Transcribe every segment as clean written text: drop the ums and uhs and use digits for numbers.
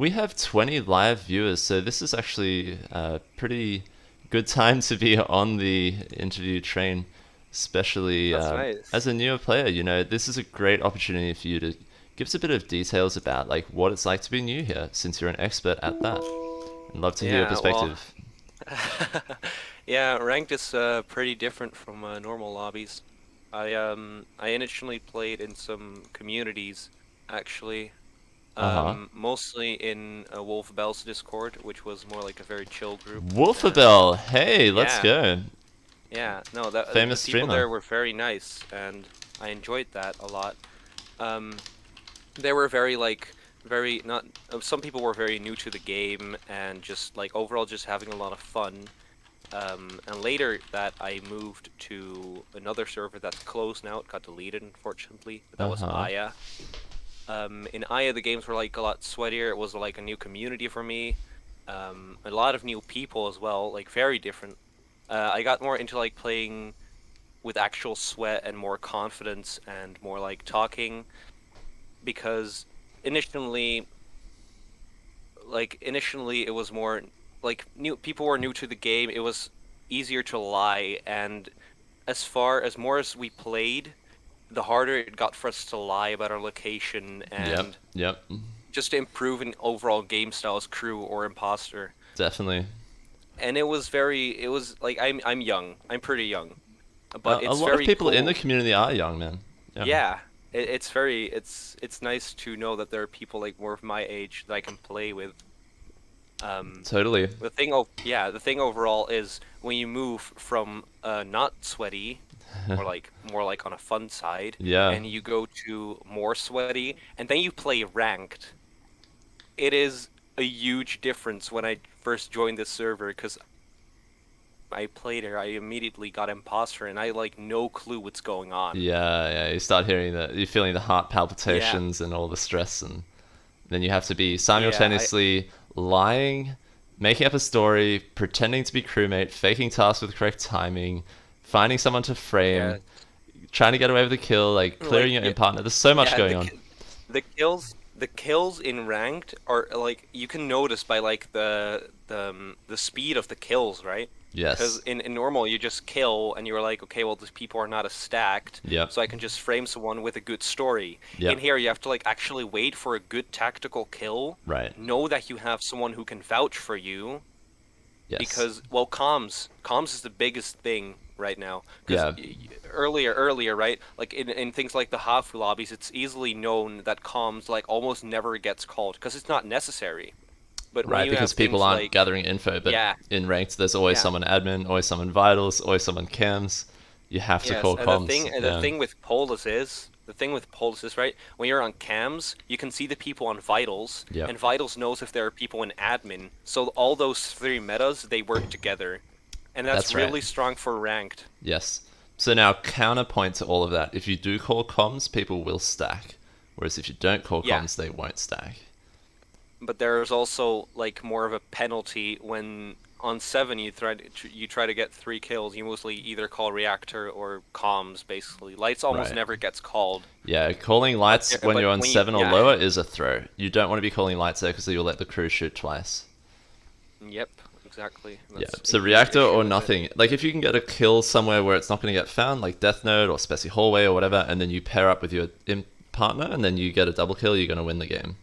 We have 20 live viewers, so this is actually a pretty good time to be on the interview train, especially That's as nice. a newer player. This is a great opportunity for you to give us a bit of details about like what it's like to be new here, since you're an expert at that. I'd love to hear your Yeah, well, perspective. yeah, ranked is pretty different from normal lobbies. I initially played in some communities, actually. Uh-huh. Mostly in Wolf Bell's Discord, which was more like a very chill group. And Wolfabell, hey, let's yeah, go. yeah, no, the Famous people streamer. there were very nice, and I enjoyed that a lot. Um, they were very like very not. Some people were very new to the game and just like overall just having a lot of fun. And later that I moved to another server that's closed now. It got deleted, unfortunately. But that was Uh-huh. Aya. In Aya, the games were like a lot sweatier. It was like a new community for me. A lot of new people as well, like very different. I got more into like playing with actual sweat and more confidence and more like talking because initially, initially it was more like new people were new to the game. It was easier to lie, and as far as more as we played, the harder it got for us to lie about our location Yep, and yep, just to improve an overall game style as crew or imposter. definitely. And it was like I'm young. I'm pretty young, but A it's lot of very people in the cool. community are young, man. Yeah, Yeah, it's very it's nice to know that there are people like more of my age that I can play with. Um, totally. the thing overall is when you move from not sweaty, more like on a fun side, Yeah. and you go to more sweaty, and then you play ranked. It is a huge difference when I first joined this server because I played her, I immediately got imposter and I like no clue what's going on. Yeah, yeah. You start hearing you're feeling the heart Yeah, palpitations and all the stress, and then you have to be yeah, simultaneously lying, making up a story, pretending to be crewmate, faking tasks with the correct timing, finding someone to frame, yeah, trying to get away with a kill, like like clearing your in partner. There's so much yeah, going on. the kills in ranked are like you can notice by like the speed of the kills, right? Because Yes. in normal you just kill and you're like, okay, well these people are not as stacked, Yep. so I can just frame someone with a good story. In Yep. here you have to like actually wait for a good tactical kill, Right. know that you have someone who can vouch for you, Yes. because well comms is the biggest thing right now because Yeah. earlier right like in things like the Hafu lobbies it's easily known that comms like almost never gets called because it's not necessary, but when Right, you because have people things aren't like gathering info, but yeah in ranked, there's always yeah someone admin, always someone vitals, always someone cams. You have to yes call comms. the Yeah. thing with Polus is right when you're on cams you can see the people on vitals Yep. and vitals knows if there are people in admin, so all those three metas they work together, and that's That's right. really strong for ranked. Yes. So now, counterpoint to all of that, if you do call comms, people will stack. Whereas if you don't call Yeah, comms, they won't stack. but there's also like more of a penalty when on seven you try to get three kills. You mostly either call reactor or comms. Basically, lights almost Right. never gets called. Yeah, calling lights when But you're on when you 7 or yeah lower is a throw. You don't want to be calling lights there because you'll let the crew shoot twice. yep exactly. Yeah, That's a so huge reactor issue or with it. nothing. Like if you can get a kill somewhere where it's not going to get found, like Death Node or Speci Hallway or whatever, and then you pair up with your partner and then you get a double kill, you're going to win the game.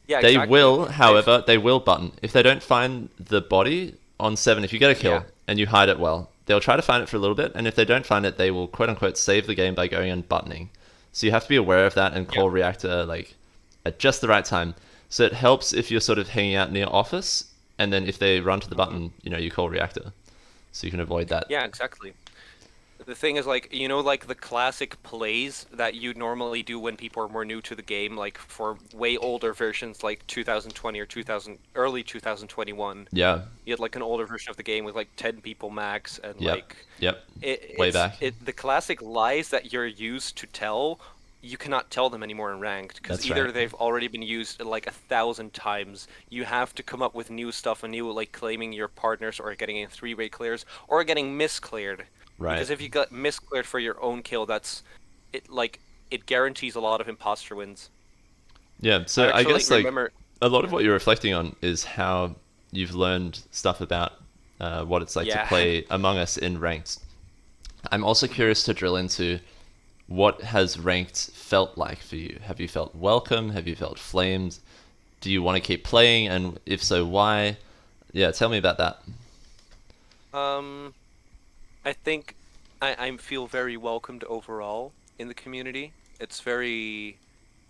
Yeah, They exactly. will, I've however, they will button. If they don't find the body on 7, if you get a yeah kill and you hide it well, they'll try to find it for a little bit, and if they don't find it, they will quote unquote save the game by going and buttoning. So you have to be aware of that and yeah call reactor like at just the right time. So it helps if you're sort of hanging out near office, and then if they run to the hmm button, you call reactor, so you can avoid that. yeah exactly. The thing is, like, you know, like the classic plays that you normally do when people are more new to the game, like for way older versions, like 2020 or 2000, early 2021. Yeah. You had like an older version of the game with like 10 people max, and Yep. like Yep. Way back. the classic lies that you're used to tell, you cannot tell them anymore in ranked because That's right. either they've already been used like 1,000 times. You have to come up with new stuff and new like claiming your partners or getting in three-way clears or getting miscleared. Right. Because if you got miscleared for your own kill, that's it like it guarantees a lot of imposter wins. Yeah, I so I actually guess like remember. a lot of Yeah. what you're reflecting on is how you've learned stuff about what it's like to Yeah. play Among Us in ranked. I'm also hmm curious to drill into what has ranked felt like for you. Have you felt welcome? Have you felt flamed? Do you want to keep playing? And if so, why? Yeah, tell me about that. Um, I think I feel very welcomed overall in the community. It's very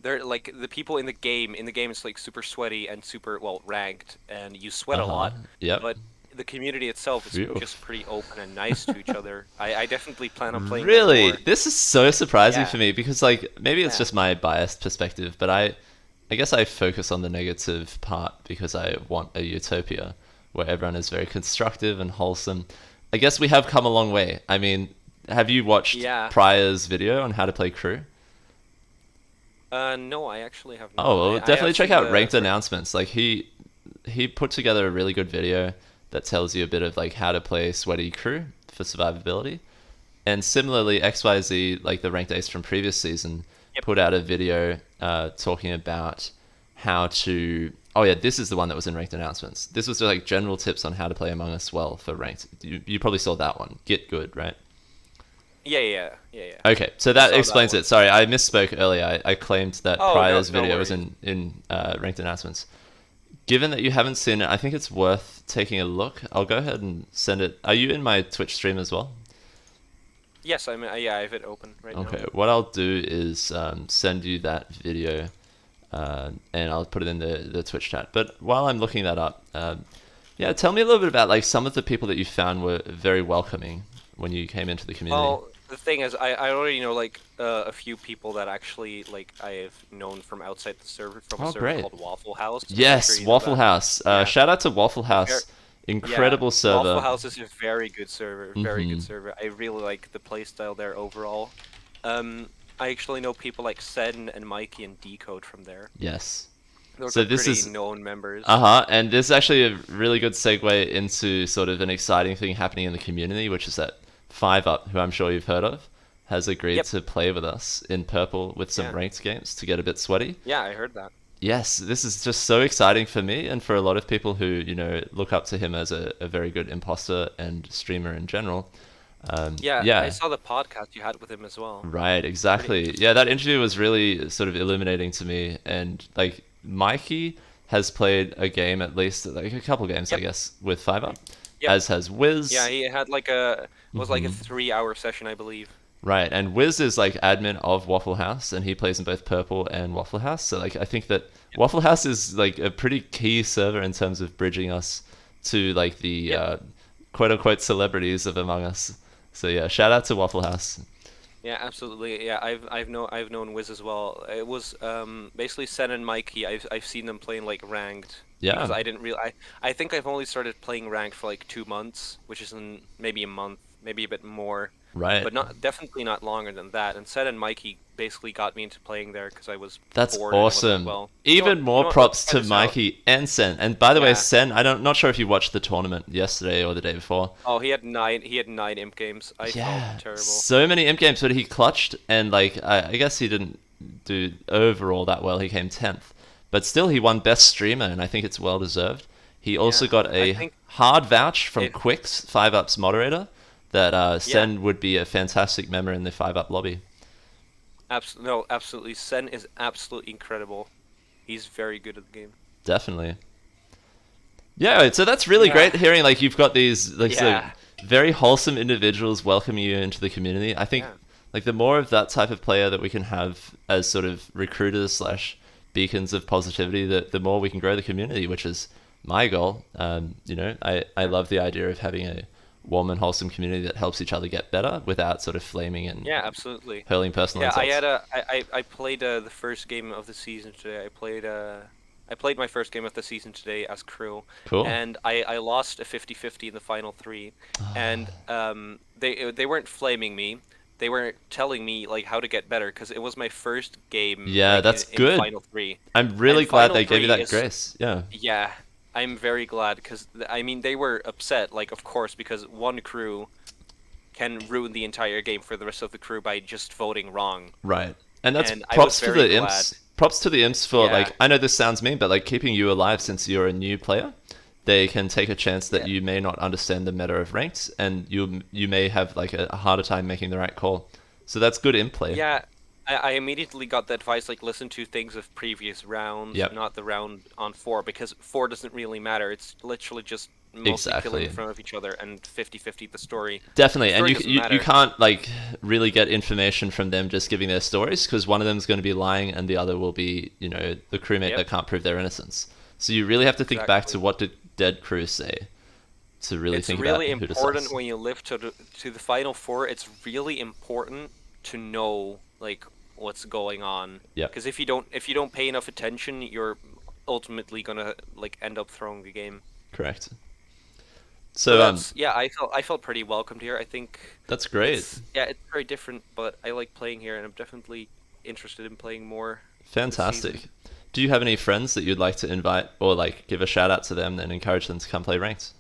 they're like the people in the game. In the game, it's like super sweaty and super well ranked, and you sweat Uh a huh. lot. Yep. But the community itself is Phew. just pretty open and nice to each other. I definitely plan on playing there Really? more. This is so surprising Yeah, for me because like maybe it's yeah, just my biased perspective, but I guess I focus on the negative part because I want a utopia where everyone is very constructive and wholesome. I guess we have come a long way. I mean, have you watched yeah. Pryor's video on how to play crew? No, I actually have Oh, not. well, I definitely have check seen out the Ranked Announcements. Like he put together a really good video that tells you a bit of like how to play sweaty crew for survivability. And similarly, XYZ, like the ranked ace from previous season, Yep. put out a video talking about how to. Oh yeah, this is the one that was in ranked announcements. This was just like general tips on how to play Among Us well for ranked. You probably saw that one. Get good, right? Yeah. Okay, so I that saw that explains one. it. Sorry, I misspoke earlier. I claimed that Oh, no, Pryor's no video was worries. in ranked announcements. Given that you haven't seen it, I think it's worth taking a look. I'll go ahead and send it. Are you in my Twitch stream as well? Yes, yeah, I have it open right now. Okay, what I'll do is send you that video and I'll put it in the Twitch chat. But while I'm looking that up, yeah, tell me a little bit about like some of the people that you found were very welcoming when you came into the community. Well, the thing is, I already know like a few people that actually like I have known from outside the server from a Oh, server great. called Waffle House. I'm sure Yes, you know Waffle that. House. Yeah. Shout out to Waffle Ver House. yeah. Incredible Waffle server. House is a very good server. Very good Hmm. server. I really like the playstyle there overall. Um, I actually know people like Sen and Mikey and Decode from there. Yes. Those So are this pretty is known members. uh-huh, and this is actually a really good segue into sort of an exciting thing happening in the community, which is that Five Up, who I'm sure you've heard of, has agreed Yep. to play with us in purple with some Yeah. ranked games to get a bit sweaty. Yeah, I heard that. Yes, this is just so exciting for me and for a lot of people who, look up to him as a very good imposter and streamer in general. Yeah, I Yeah, saw the podcast you had with him as well. right, Pretty exactly. Yeah, interesting. that interview was really sort of illuminating to me. And like Mikey has played a game at least, like a couple games, I Yep. guess, with Five Up, Yep. as has Yeah, Wiz. he had like it was like a Hmm. 3 hour session, I believe. Right, and Wiz is like admin of Waffle House, and he plays in both Purple and Waffle House. So like, I think that Yep. Waffle House is like a pretty key server in terms of bridging us to like the Yep. quote unquote celebrities of Among Us. So yeah, shout out to Waffle House. Yeah, absolutely. Yeah, I've known Wiz as well. It was basically Sen and Mikey. I've seen them playing like ranked because Yeah, I didn't real I think I've only started playing ranked for like 2 months, which is in maybe a month, maybe a bit more, right. but not definitely not longer than that. And Sen and Mikey basically got me into playing there because I was That's bored and I was like, awesome. well, Even you more know what, let's props try to this out. Mikey and Sen. And by the way, Yeah. Sen, not sure if you watched the tournament yesterday or the day before. Oh, he had nine imp games. I felt Yeah, terrible. so many imp games, but he clutched, and like I guess he didn't do overall that well. He came 10th, but still he won best streamer, and I think it's well deserved. He also Yeah. got I a think hard vouch from it Quicks, Five Up's moderator, that yeah. Sen would be a fantastic member in the Five Up lobby. No, absolutely. Sen is absolutely incredible. He's very good at the game. Definitely. Yeah, so that's really Yeah. great hearing like you've got these like so Yeah. very wholesome individuals welcoming you into the community. I think Yeah. like the more of that type of player that we can have as sort of recruiters slash beacons of positivity, the more we can grow the community, which is my goal. I Yeah. love the idea of having a warm and wholesome community that helps each other get better without sort of flaming and Yeah, absolutely. hurling personal Yeah, I insults. had a I played the first game of the season today. I played my first game of the season today as crew, Cool. and I lost a 50-50 in the final three, and they weren't flaming me. They weren't telling me like how to get better because it was my first game Yeah, like that's in good. final three, I'm and really glad final they gave you three that is grace. Yeah. yeah. I'm very glad because I mean they were upset, like of course because one crew can ruin the entire game for the rest of the crew by just voting wrong. Right. And that's And I was props to very the glad. imps. props to the imps for Yeah, like, I know this sounds mean, but like keeping you alive since you're a new player. They can take a chance that yeah, you may not understand the meta of ranked, and you may have like a harder time making the right call. So that's good in play. yeah. I immediately got the advice like listen to things of previous rounds, Yep, not the round on four, because four doesn't really matter. It's literally just mostly killing in exactly. front of each other and 50-50 the story. The Definitely, and story you, doesn't you you matter. can't like really get information from them just giving their stories because one of them is going to be lying and the other will be the crewmate Yep, that can't prove their innocence. So you really have to think back to exactly. what did dead crew say to really It's think about really who to important sus. when you live to the final four. It's really important to know like what's going on, Yep, because if you don't pay enough attention, you're ultimately gonna like end up throwing the game. correct. So So that's yeah, I felt pretty welcomed here. I think that's great, it's very different, but I like playing here, and I'm definitely interested in playing more this season. fantastic. Do you have any friends that you'd like to invite or like give a shout out to them and encourage them to come play ranked?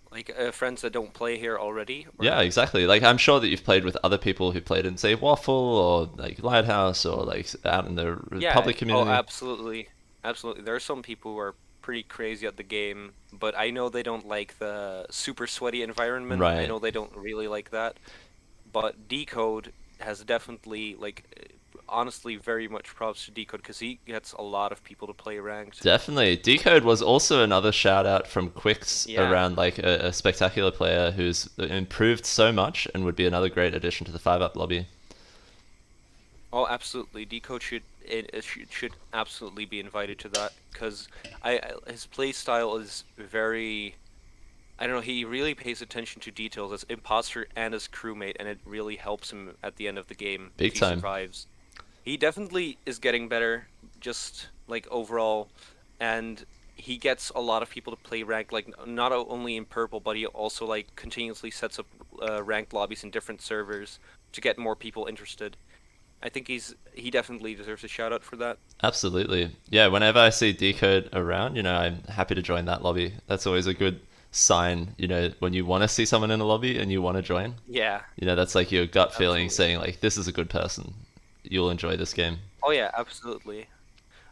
Like friends that don't play here already, Yeah, or exactly. Like I'm sure that you've played with other people who played in say Waffle or like Lighthouse or like out in the yeah, public oh, community. absolutely, absolutely. There are some people who are pretty crazy at the game, but I know they don't like the super sweaty environment. I Right. know they don't really like that. But Decode has definitely honestly very much props to Decode because he gets a lot of people to play ranked. Definitely. Decode was also another shout out from Quicks Yeah. around like a spectacular player who's improved so much and would be another great addition to the 5 up lobby. Oh, absolutely. Decode should absolutely be invited to that because his play style is very. I don't know. He really pays attention to details as imposter and as crewmate, and it really helps him at the end of the game if Big he time. survives. He definitely is getting better, just like overall, and he gets a lot of people to play ranked, like not only in purple, but he also like continuously sets up ranked lobbies in different servers to get more people interested. I think he definitely deserves a shout out for that. Absolutely. Yeah, whenever I see Decode around, I'm happy to join that lobby. That's always a good sign, when you want to see someone in a lobby and you want to join. Yeah, That's like your gut feeling absolutely. saying like this is a good person. You'll enjoy this game. Oh yeah, absolutely.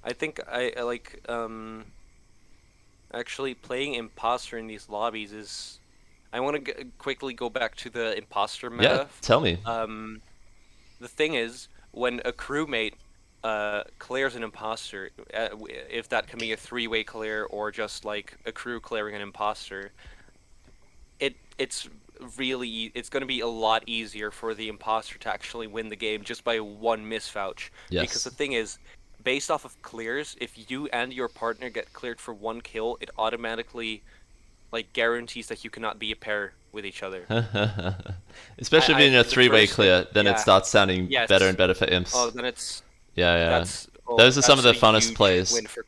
I think I like actually playing imposter in these lobbies is. I want to quickly go back to the imposter Yeah, meta. tell me. Um, the thing is, when a crewmate clears an imposter, if that can be a three-way clear or just like a crew clearing an imposter, it's going to be a lot easier for the imposter to actually win the game just by one misvouch. Because Yes. the thing is, based off of clears, if you and your partner get cleared for one kill, it automatically like guarantees that you cannot be a pair with each other. Especially I being a the three-way first thing, clear, then it yeah, starts sounding better and yes. better for Oh, imps. then it's Yeah, yeah. oh, Those are some of that's the a funnest huge plays. win for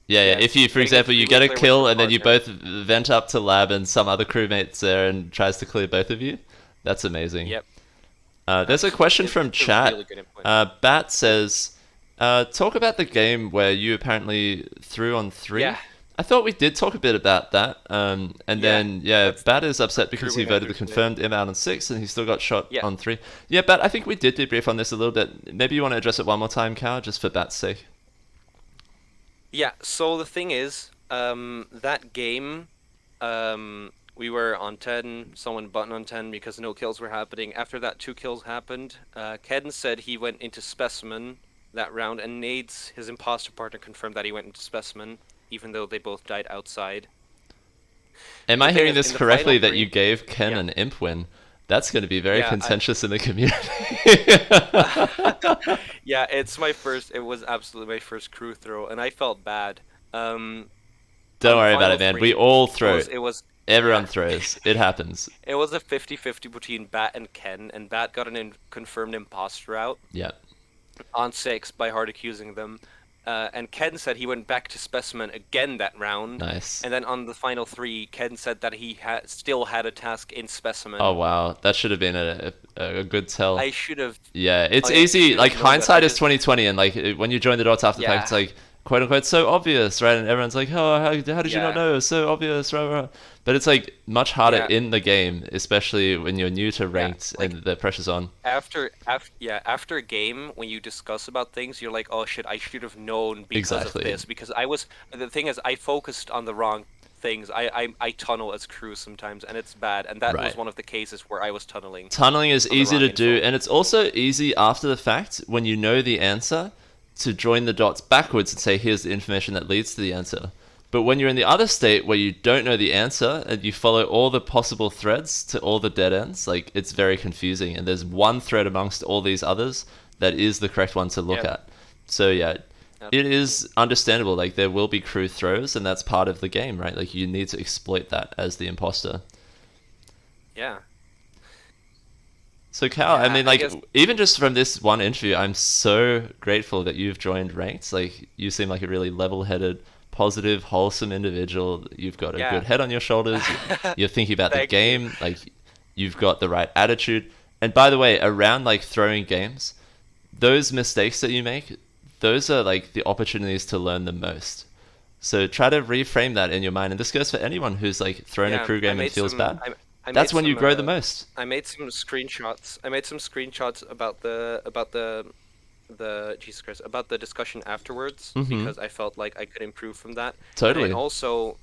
Yeah, yeah. If yes, you, for getting a example, you three-way get a clear with your kill and then you partner. both vent up to lab and some other crewmate's there and tries to clear both of you, that's amazing. Yep, There's a question from it's a chat. really good input. Bat says, talk about the game where you apparently threw on Yeah, three. I thought we did talk a bit about that. And yeah, then, yeah, that's Bat is upset because he crewing voted after the today. confirmed M out on six and he still got shot Yeah, on three. Yeah, Bat, I think we did debrief on this a little bit. Maybe you want to address it one more time, Cal, just for Bat's sake. yeah. So the thing is, that game, we were on 10. Someone button on 10 because no kills were happening. After that, two kills happened. Kedden said he went into specimen that round, and Nades, his imposter partner, confirmed that he went into specimen, even though they both died outside. Am The I thing hearing is, this in the final correctly that you three, gave Ken yeah, an imp win? That's going to be very yeah, contentious in the community. yeah, it's my first. It was absolutely my first crew throw, and I felt bad. Um, Don't on the worry about final it, man. We three, all it throw. was it was Everyone yeah, throws. It happens. it was a 50-50 between Bat and Ken, and Bat got an confirmed imposter out Yeah. on six by hard accusing them. And Ken said he went back to specimen again that round, Nice. and then on the final three, Ken said that he still had a task in Oh specimen. wow, that should have been a good tell. I should have, Yeah, it's I easy. should Like have known that. hindsight is 2020, and like when you join the dots after the fact, it's Yeah, like quote unquote so obvious, right? And everyone's like, oh, how did you not Yeah, know? It's so obvious, rah, rah. But it's like much harder yeah, in the game, especially when you're new to yeah. ranked Like and the pressure's on. after a game, when you discuss about things, you're like, oh shit, I should have known because of Exactly. this. Because the thing is, I focused on the wrong things. I tunnel as crew sometimes, and it's bad. And that was Right. one of the cases where I was tunneling Tunneling is on the easy wrong to do, info. and it's also easy after the fact when you know the answer to join the dots backwards and say, here's the information that leads to the answer. But when you're in the other state where you don't know the answer and you follow all the possible threads to all the dead ends, like it's very confusing. And there's one thread amongst all these others that is the correct one to look Yeah, at. So yeah, it absolutely. is understandable. Like there will be crew throws, and that's part of the game, right? Like you need to exploit that as the imposter. Yeah, So Cal, I yeah. mean, I like guess. even just from this one interview, I'm so grateful that you've joined Ranked. Like you seem like a really level-headed, positive, wholesome individual. You've got a good Yeah. head on your shoulders. You're thinking about the Thank you. game. Like you've got the right attitude. And by the way, around like throwing games, those mistakes that you make, those are like the opportunities to learn the most. So try to reframe that in your mind, and this goes for anyone who's like thrown a Yeah, crew I game and made feels some. bad. I made That's when you some. grow the most. I made some screenshots. I made some screenshots about the Jesus Christ about the discussion afterwards Mm-hmm. because I felt like I could improve from that. And Totally. I also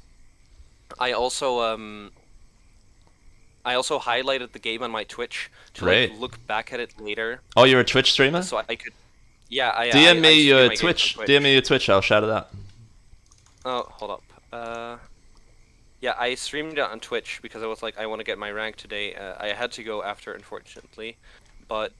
I also highlighted the game on my Twitch to like Great. look back at it later, Oh, you're a Twitch streamer? so I could. Yeah, DM I me stream your my games on Twitch. DM me Twitch. your Twitch. I'll shout it out. Oh, hold up. Yeah, I streamed it on Twitch because I was like, I want to get my rank today. I had to go after, unfortunately, but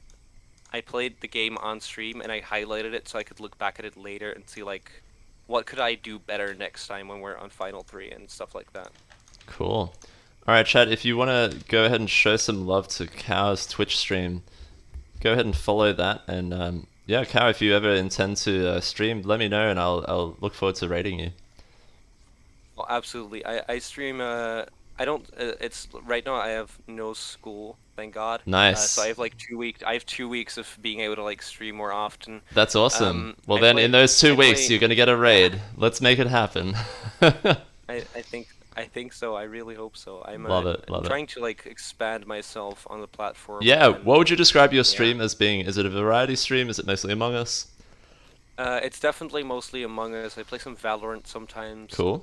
I played the game on stream and I highlighted it so I could look back at it later and see like, what could I do better next time when we're on Final 3 and stuff like that. Cool. All right, Chad. If you want to go ahead and show some love to Cow's Twitch stream, go ahead and follow that. And yeah, Cow, if you ever intend to stream, let me know, and I'll look forward to rating you. Well, absolutely. I stream. I don't. It's right now. I have no school, thank God. So I Nice. have like 2 weeks. I have 2 weeks of being able to like stream more often. That's awesome. Well, I then in play. those two I weeks, play. you're gonna get a Yeah. raid. Let's make it happen. I think so. I really hope so. I'm Love it. Love it. trying to like expand myself on the platform, Yeah. and What would you describe your yeah. stream as being? Is it a variety stream? Is it mostly Among Us? It's definitely mostly Among Us. I play some Valorant sometimes. Cool.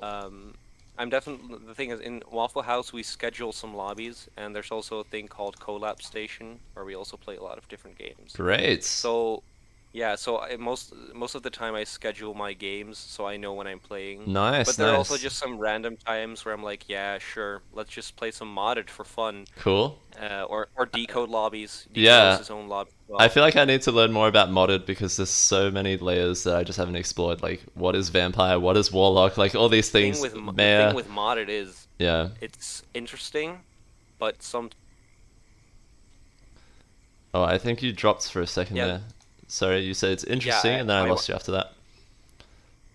I'm definitely the thing is in Waffle House we schedule some lobbies, and there's also a thing called Collab Station where we also play a lot of different games. Great. So, yeah, so most of the time I schedule my games so I know when I'm playing. But Nice. there are also Nice. just some random times where I'm like, yeah, sure, let's just play some modded for fun. Cool. Or decode lobbies. Decode has Yeah. his own lobby as I well. feel like I need to learn more about modded because there's so many layers that I just haven't explored. Like, what is vampire? What is warlock? Like, all these things. The thing Mare. with modded is Yeah. it's interesting, but some Oh, I think you dropped for a second yeah there. Sorry, you said it's interesting, yeah and then I my lost you after that.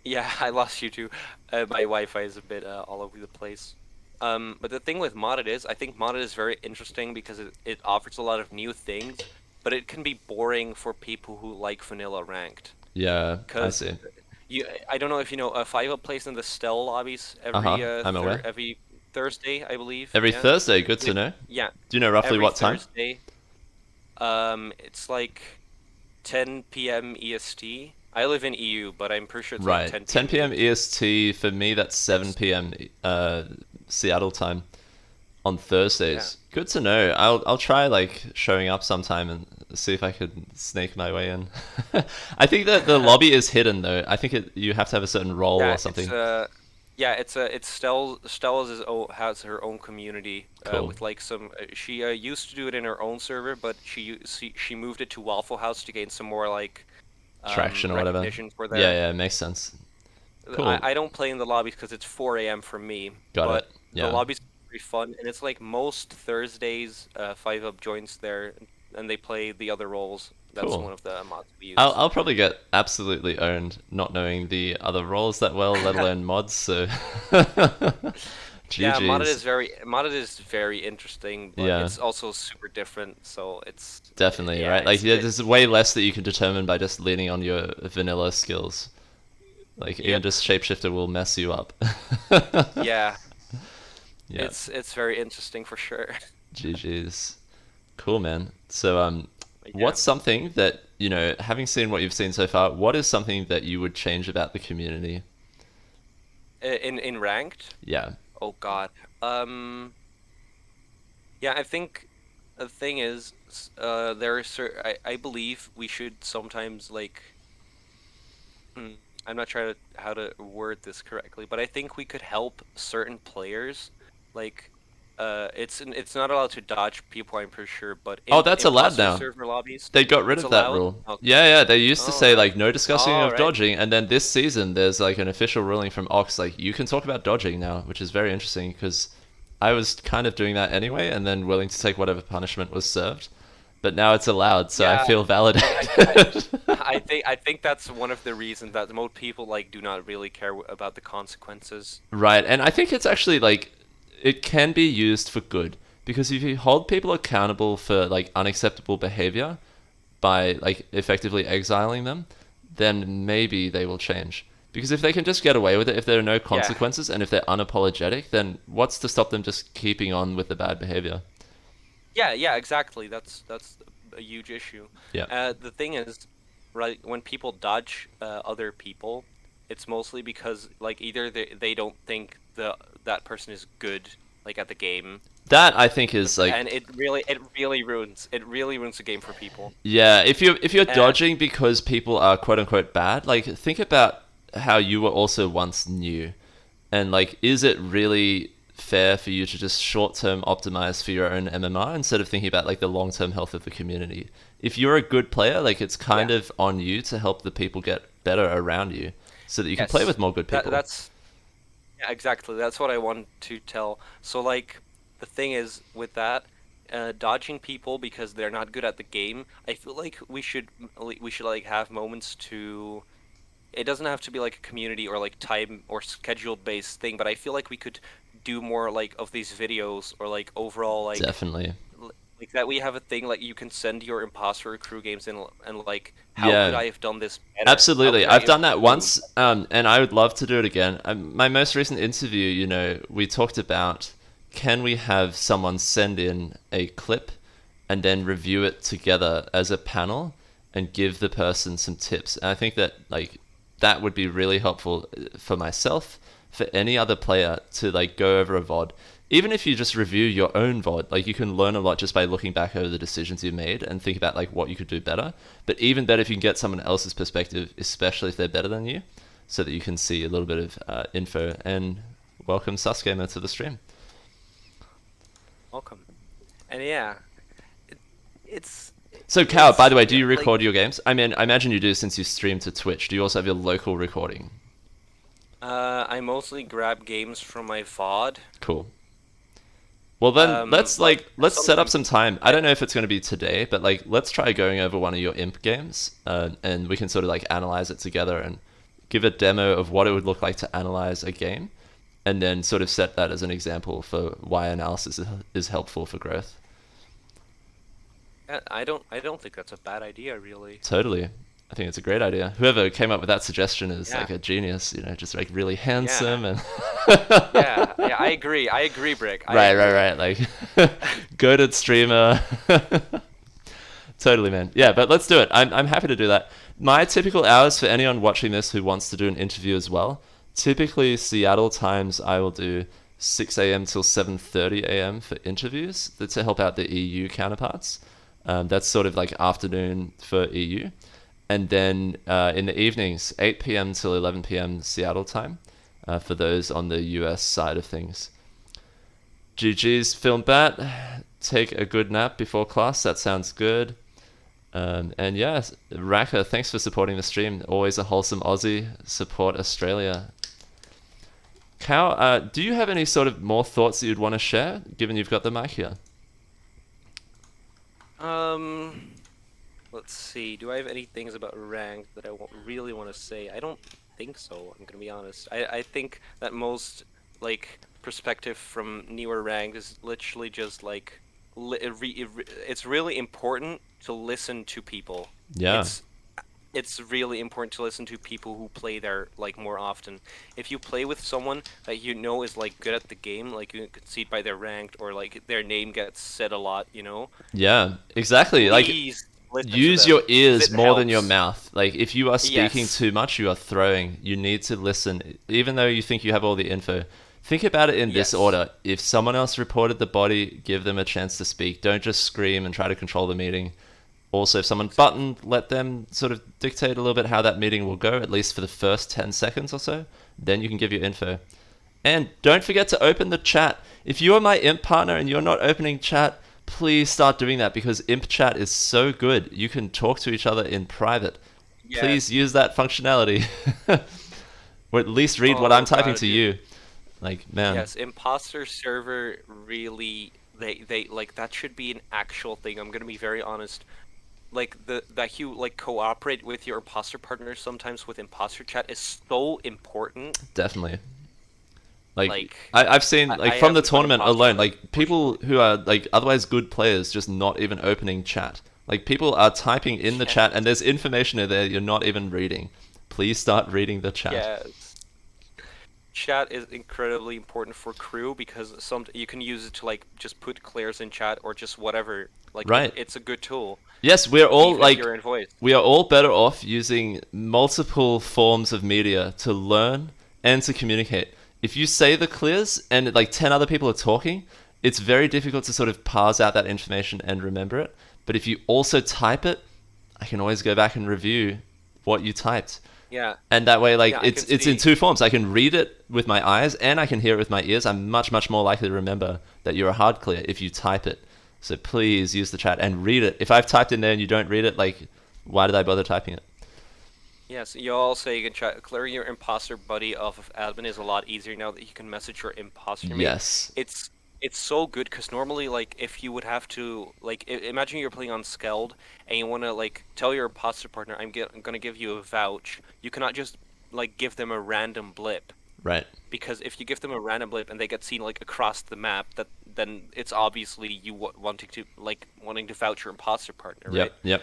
yeah I lost you too. My Wi-Fi is a bit all over the place. But the thing with modded is I think modded is very interesting because it offers a lot of new things, but it can be boring for people who like vanilla ranked. Yeah, I Because see. I don't know if you know, 5 Up plays in the Stell lobbies Uh-huh, I'm aware. every Thursday, I believe. Every Yeah, Thursday, good to They- know. yeah, Do you know roughly every what time? Thursday. It's like 10 p.m. EST. I live in EU, but I'm pretty sure it's like Right. 10 10 p.m. p.m. EST. For me, that's It's 7 p.m. Seattle time on yeah, Thursdays. Good to know. I'll try like showing up sometime and see if I could snake my way in. I think that the lobby is hidden though. I think you have to have a certain role yeah. or something. It's Stell has her own community Cool. with like some. She used to do it in her own server, but she moved it to Waffle House to gain some more like Traction or whatever. recognition for Yeah, there. yeah, makes sense. Cool. I don't play in the lobbies because it's 4 a.m. for me, Got it. but the Yeah. lobbies are very fun, and it's like most Thursdays, 5 Up joins there, and they play the other roles. That's Cool. one of the mods we I'll use. I'll probably get absolutely owned not knowing the other roles that well, let alone mods. So Yeah, GG's. modded is very interesting, but Yeah, it's also super different. So it's definitely, yeah, right? Like it's yeah, it, there's way less that you can determine by just leaning on your vanilla skills. Like even Yep. just shapeshifter will mess you up. Yeah. Yeah. It's very interesting for sure. GG's. Cool, man. So, Yeah. what's something that, having seen what you've seen so far, what is something that you would change about the community? In ranked? Yeah. Oh God. Um. Yeah, I think the thing is, there are I believe we should sometimes like. Hmm, I'm not sure how to word this correctly, but I think we could help certain players. Like, it's not allowed to dodge people, I'm pretty sure, but Oh, in that's allowed imposter now. server lobbies, They got rid it's of that allowed. rule. Okay. Yeah, yeah. They used to Oh, say really? like no discussing All of right. dodging, and then this season there's like an official ruling from Ox like you can talk about dodging now, which is very interesting because I was kind of doing that anyway, and then willing to take whatever punishment was served. But now it's allowed, so I Yeah, feel I validated. I think that's one of the reasons that most people like do not really care about the consequences. Right, and I think it's actually like it can be used for good because if you hold people accountable for like unacceptable behavior by like effectively exiling them, then maybe they will change. Because if they can just get away with it, if there are no Yeah. consequences and if they're unapologetic, then what's to stop them just keeping on with the bad behavior? Yeah, yeah, exactly. That's a huge issue. Yeah. The thing is, right, when people dodge other people, it's mostly because like either they don't think that person is good like at the game, That I think is like and it really ruins the game for people. yeah, if you're Uh, dodging because people are quote unquote bad, like think about how you were also once new. And like is it really fair for you to just short-term optimize for your own MMR instead of thinking about like the long-term health of the community? If you're a good player, like it's yeah, kind of on you to help the people get better around you so that you can play yes. with more good That people. that's Yeah, exactly. That's what I want to tell. So, like, the thing is with that, dodging people because they're not good at the game, I feel like we should like have moments to. It doesn't have to be like a community or like time or scheduled based thing, but I feel like we could do more like of these videos or like overall Definitely. like that we have a thing like you can send your imposter crew games in and like how could Yeah. I have done this better? How Absolutely. could I I've have done that improved? once, and I would love to do it again. My most recent interview, we talked about can we have someone send in a clip and then review it together as a panel and give the person some tips. And I think that like that would be really helpful for myself, for any other player to like go over a VOD. Even if you just review your own VOD, like you can learn a lot just by looking back over the decisions you made and think about like what you could do better. But even better if you can get someone else's perspective, especially if they're better than you, so that you can see a little bit of info. And welcome Susgamer to the stream. Welcome. And yeah, it, it's So Cal, by it's the way, do yeah, you like record your games? I mean, I imagine you do since you stream to Twitch. Do you also have your local recording? I mostly grab games from my VOD. Cool. Well then, let's But let's set up sometimes some time. I I don't know if it's going to be today, but like let's try going over one of your imp games, and we can sort of like analyze it together and give a demo of what it would look like to analyze a game, and then sort of set that as an example for why analysis is helpful for growth. I don't think that's a bad idea really. Totally. I think it's a great idea. Whoever came up with that suggestion is Yeah. like a genius, just like really Yeah. handsome and Yeah. Yeah, I agree. I agree, Brick. I right, right, agree. right. Like goated streamer. Totally, man. Yeah, but let's do it. I'm happy to do that. My typical hours for anyone watching this who wants to do an interview as well. Typically, Seattle times I will do 6 a.m. till 7:30 a.m. for interviews to help out the EU counterparts. That's sort of like afternoon for EU, and then in the evenings 8 p.m. till 11 p.m. Seattle time for those on the US side of things. GG's film bat. Take a good nap before class. That sounds good. And yeah, Raka, thanks for supporting the stream. Always a wholesome Aussie. Support Australia. Cow, do you have any sort of more thoughts that you'd want to share, given you've got the mic here? Um, let's see. Do I have any things about rank that really want to say? I don't think so. I'm gonna be honest. I think that most like perspective from newer rank is literally just like it's really important to listen to people. Yeah. It's it's really important to listen to people who play there like more often. If you play with someone that you know is like good at the game, like you can see it by their ranked or like their name gets said a lot, Yeah, exactly. Like, please listen to use your them because ears it more than your helps. mouth. Like, if you are speaking Yes. too much, you are throwing. You need to listen, even though you think you have all the info. Think about it in this Yes. order. If someone else reported the body, give them a chance to speak. Don't just scream and try to control the meeting. Also, if someone Exactly. buttoned, let them sort of dictate a little bit how that meeting will go, at least for the first 10 seconds or so. Then you can give your info. And don't forget to open the chat. If you are my imp partner and you're not opening chat, please start doing that because imp chat is so good. You can talk to each other in private. Please Yes. use that functionality. Or at least read what I'm Oh typing God, to dude. you. Like, man, Yes, imposter server really they like that should be an actual thing. I'm gonna be very honest. Like the that you like cooperate with your imposter partner sometimes with imposter chat is so important. definitely. Like, Like I've seen, like, I from the have an tournament imposter alone, buddy, like, people unfortunately. who are, like, otherwise good players just not even opening chat. Like, people are typing in the chat and Yes. there's information in there you're not even reading. Please start reading the chat. Yes. Chat is incredibly important for crew because some you can use it to like just put clears in chat or just whatever. Like Right. it's a good tool, Yes, we're all even if like, you're in voice. we are all better off using multiple forms of media to learn and to communicate. If you say the clears and like 10 other people are talking, it's very difficult to sort of parse out that information and remember it. But if you also type it, I can always go back and review what you typed. Yeah. And that way, like, Yeah, I it's can it's in see. two forms. I can read it with my eyes and I can hear it with my ears. I'm much more likely to remember that you're a hard clear if you type it. So please use the chat and read it. If I've typed in there and you don't read it, like, why did I bother typing it? Yes, you also you can try clear your imposter buddy off of admin is a lot easier now that you can message your imposter mate. Yes. It's it's so good because normally like if you would have to like imagine you're playing on Skeld and you want to like tell your imposter partner I'm gonna give you a vouch. You cannot just like give them a random blip Right. because if you give them a random blip and they get seen like across the map, that then it's obviously you wanting to vouch your imposter partner, right? Yep.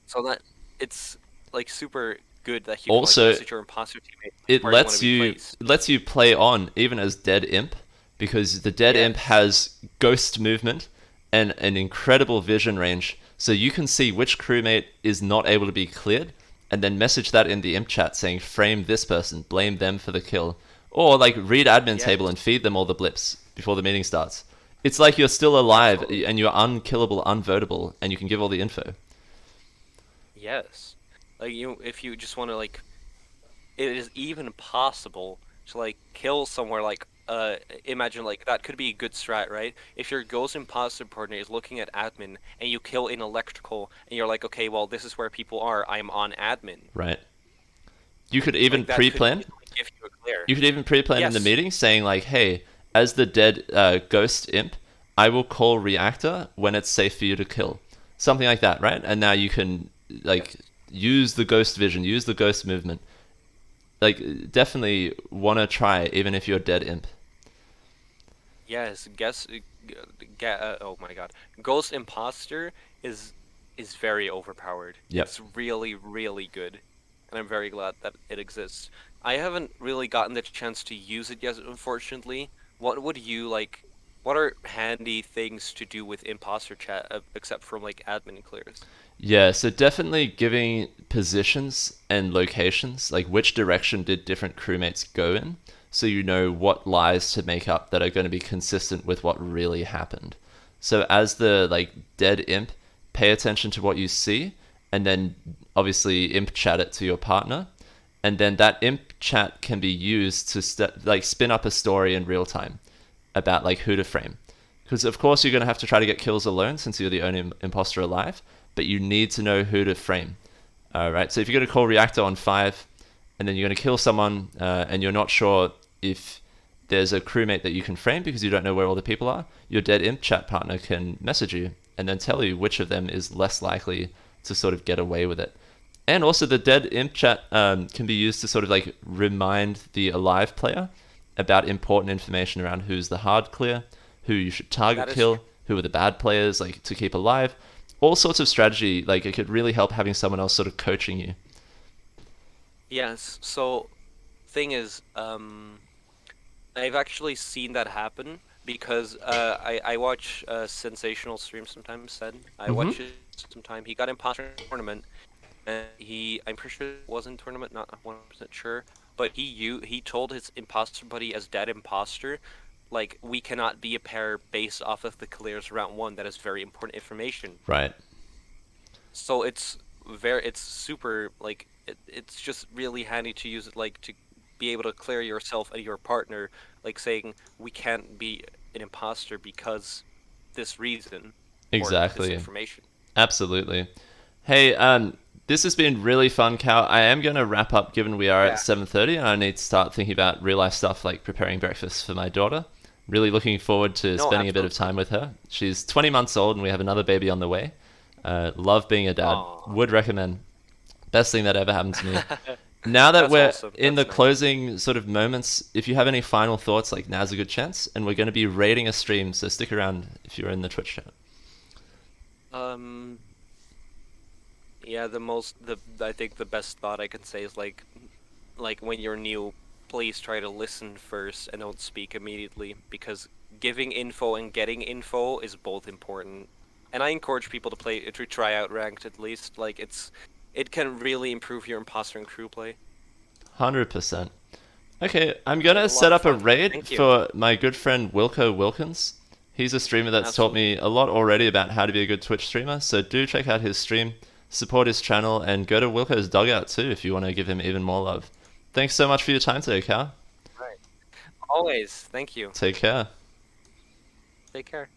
So that it's like super good that you can like Also, message your imposter teammate like, it where you want to lets be you placed. it lets you play on even as dead imp because the dead imp Yes. has ghost movement and an incredible vision range so you can see which crewmate is not able to be cleared and then message that in the imp chat saying frame this person, blame them for the kill, or like read admin Yes. table and feed them all the blips before the meeting starts. It's like you're still alive Absolutely. and you're unkillable, unvotable, and you can give all the info. Yes. Like if you just want to like, it is even possible to like kill somewhere like imagine like that could be a good strat, right? If your ghost imposter partner is looking at admin and you kill in electrical and you're like, okay, well this is where people are. I'm on admin. Right. You could even Like that could pre-plan. easily give you a clear. You could even pre-plan in the Yes. meeting saying like, "Hey, as the dead ghost imp, I will call reactor when it's safe for you to kill." Something like that, right? And now you can like Yes. use the ghost vision, use the ghost movement. Like, definitely want to try even if you're dead imp. Yes, oh my God. Ghost Imposter is is very overpowered. Yep. It's really, really good, and I'm very glad that it exists. I haven't really gotten the chance to use it yet, unfortunately. What would you like? What are handy things to do with imposter chat except from like admin clears? Yeah, so definitely giving positions and locations, like which direction did different crewmates go in, so you know what lies to make up that are going to be consistent with what really happened. So as the like dead imp, pay attention to what you see, and then obviously imp chat it to your partner, and then that imp chat can be used to like spin up a story in real time about like who to frame. Because of course you're going to have to try to get kills alone since you're the only imposter alive, but you need to know who to frame. All right. So if you're going to call reactor on 5, and then you're going to kill someone, and you're not sure if there's a crewmate that you can frame because you don't know where all the people are, your dead imp chat partner can message you and then tell you which of them is less likely to sort of get away with it. And also, the dead imp chat can be used to sort of like remind the alive player about important information around who's the hard clear, who you should target That is kill, who are the bad players, like to keep alive. all sorts of strategy. Like it could really help having someone else sort of coaching you. Yes. So thing is, I've actually seen that happen because I watch sensational streams sometimes. Said I Hmm. watch it sometime. He got imposter in a tournament, and I'm pretty sure it was in tournament, not 100% sure, but he told his imposter buddy as dead imposter, like we cannot be a pair based off of the clears round one. That is very important information. Right. So it's super like it's just really handy to use it like to be able to clear yourself and your partner, like saying we can't be an imposter because this reason or this Exactly. information. Absolutely. Hey, this has been really fun, Cal. I am going to wrap up given we are at Yeah. 7:30 and I need to start thinking about real life stuff like preparing breakfast for my daughter. Really looking forward to No, spending a bit of absolutely. time with her. She's 20 months old and we have another baby on the way. Love being a dad. Aw. Would recommend. Best thing that ever happened to me. Now that That's we're awesome. in the That's nice. closing sort of moments, if you have any final thoughts, like now's a good chance. And we're going to be rating a stream, so stick around if you're in the Twitch chat. Um, yeah, I think the best thought I can say is like when you're new, please try to listen first and don't speak immediately because giving info and getting info is both important. And I encourage people to try out ranked at least. Like it can really improve your imposter and crew play. 100%. Okay, I'm I had gonna a lot set of up a fun. raid Thank you. for my good friend Wilco Wilkins. He's a streamer that's taught Absolutely. me a lot already about how to be a good Twitch streamer, so do check out his stream, support his channel, and go to Wilco's dugout too if you want to give him even more love. Thanks so much for your time today, Cal. Right. Always. Thank you. Take care. Take care.